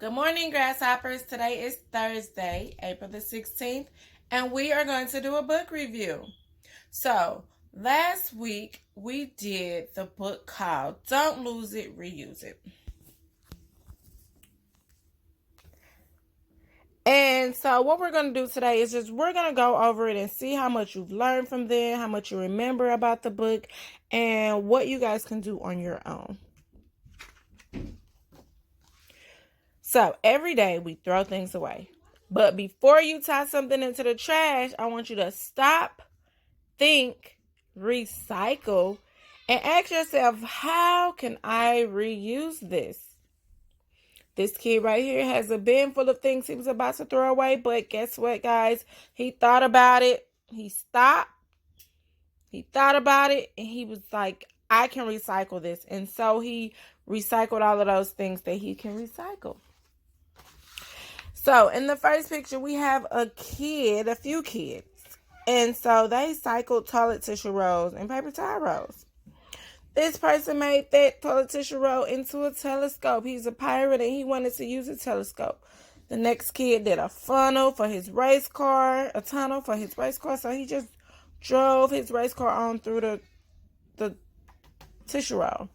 Good morning, grasshoppers. Today is Thursday, April the 16th, and we are going to do a book review. So, last week we did the book called Don't Lose It, Reuse It. And so what we're going to do today is we're going to go over it and see how much you've learned from there, how much you remember about the book, and what you guys can do on your own. So every day we throw things away. But before you toss something into the trash, I want you to stop, think, recycle, and ask yourself, how can I reuse this? This kid right here has a bin full of things he was about to throw away, but guess what, guys? He thought about it. He stopped. He thought about it, and he was like, I can recycle this. And so he recycled all of those things that he can recycle. So in the first picture, we have a few kids. And so they cycled toilet tissue rolls and paper towel rolls. This person made that toilet tissue roll into a telescope. He's a pirate and he wanted to use a telescope. The next kid did a funnel for his race car, a tunnel for his race car. So he just drove his race car on through the tissue roll.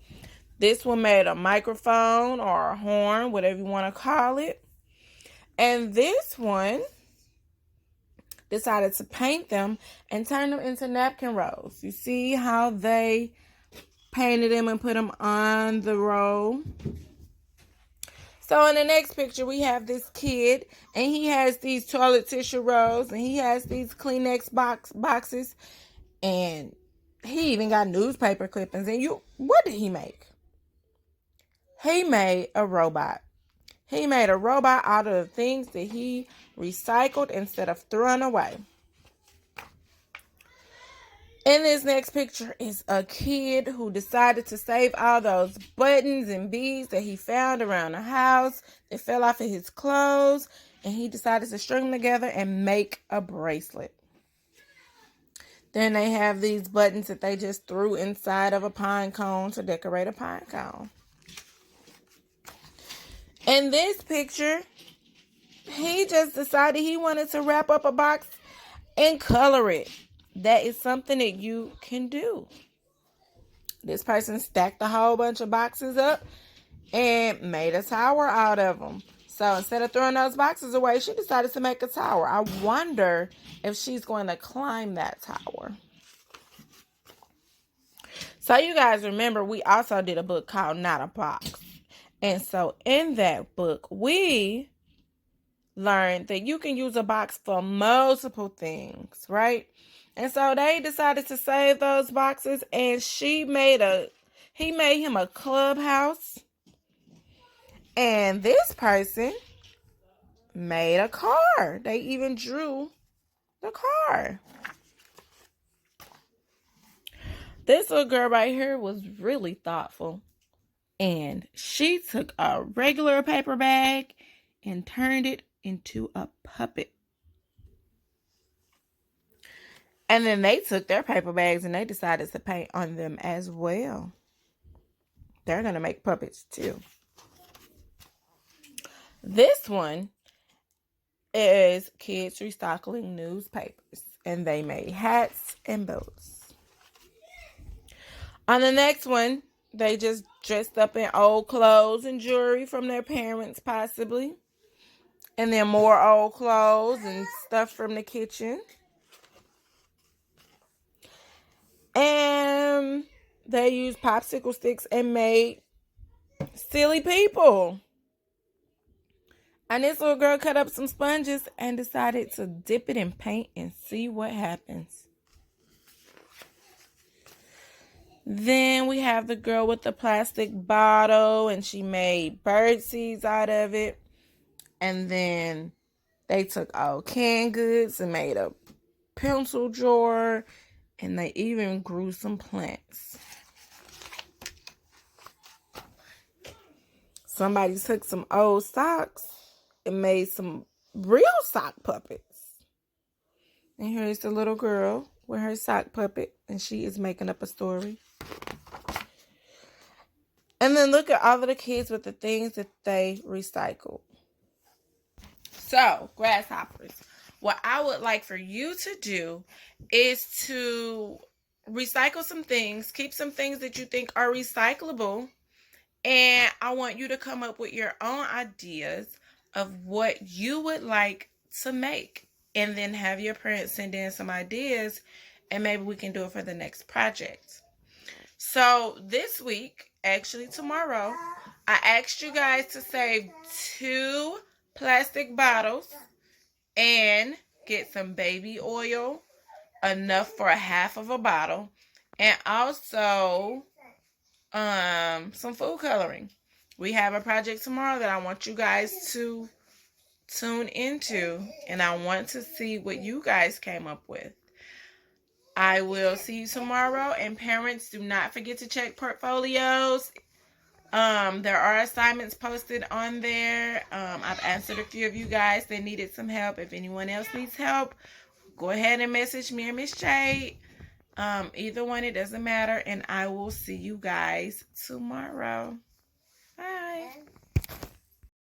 This one made a microphone or a horn, whatever you want to call it. And this one decided to paint them and turn them into napkin rolls. You see how they painted them and put them on the roll? So in the next picture, we have this kid, and he has these toilet tissue rolls, and he has these Kleenex boxes, and he even got newspaper clippings. And what did he make? He made a robot. He made a robot out of the things that he recycled instead of throwing away. In this next picture is a kid who decided to save all those buttons and beads that he found around the house that fell off of his clothes, and he decided to string them together and make a bracelet. Then they have these buttons that they just threw inside of a pine cone to decorate a pine cone. In this picture, he just decided he wanted to wrap up a box and color it. That is something that you can do. This person stacked a whole bunch of boxes up and made a tower out of them. So instead of throwing those boxes away, she decided to make a tower. I wonder if she's going to climb that tower. So you guys remember, we also did a book called Not a Box. And so in that book, we learned that you can use a box for multiple things, right? And so they decided to save those boxes, and he made him a clubhouse. And this person made a car. They even drew the car. This little girl right here was really thoughtful. And she took a regular paper bag and turned it into a puppet. And then they took their paper bags and they decided to paint on them as well. They're going to make puppets too. This one is kids recycling newspapers, and they made hats and bows. On the next one, they just dressed up in old clothes and jewelry from their parents, possibly. And then more old clothes and stuff from the kitchen. And they used popsicle sticks and made silly people. And this little girl cut up some sponges and decided to dip it in paint and see what happens. Then we have the girl with the plastic bottle, and she made bird seeds out of it. And then they took old canned goods and made a pencil drawer, and they even grew some plants. Somebody took some old socks and made some real sock puppets. And here's the little girl with her sock puppet, and she is making up a story. And then look at all of the kids with the things that they recycled. So, grasshoppers, what I would like for you to do is to recycle some things, keep some things that you think are recyclable, and I want you to come up with your own ideas of what you would like to make. And then have your parents send in some ideas, and maybe we can do it for the next project. So this week, actually tomorrow, I asked you guys to save 2 plastic bottles and get some baby oil, enough for a half of a bottle, and also some food coloring. We have a project tomorrow that I want you guys to tune into, and I want to see what you guys came up with. I will see you tomorrow, and parents, do not forget to check portfolios. There are assignments posted on there. I've answered a few of you guys that needed some help. If anyone else needs help, go ahead and message me or Miss Jade. Either one, it doesn't matter, and I will see you guys tomorrow. Bye.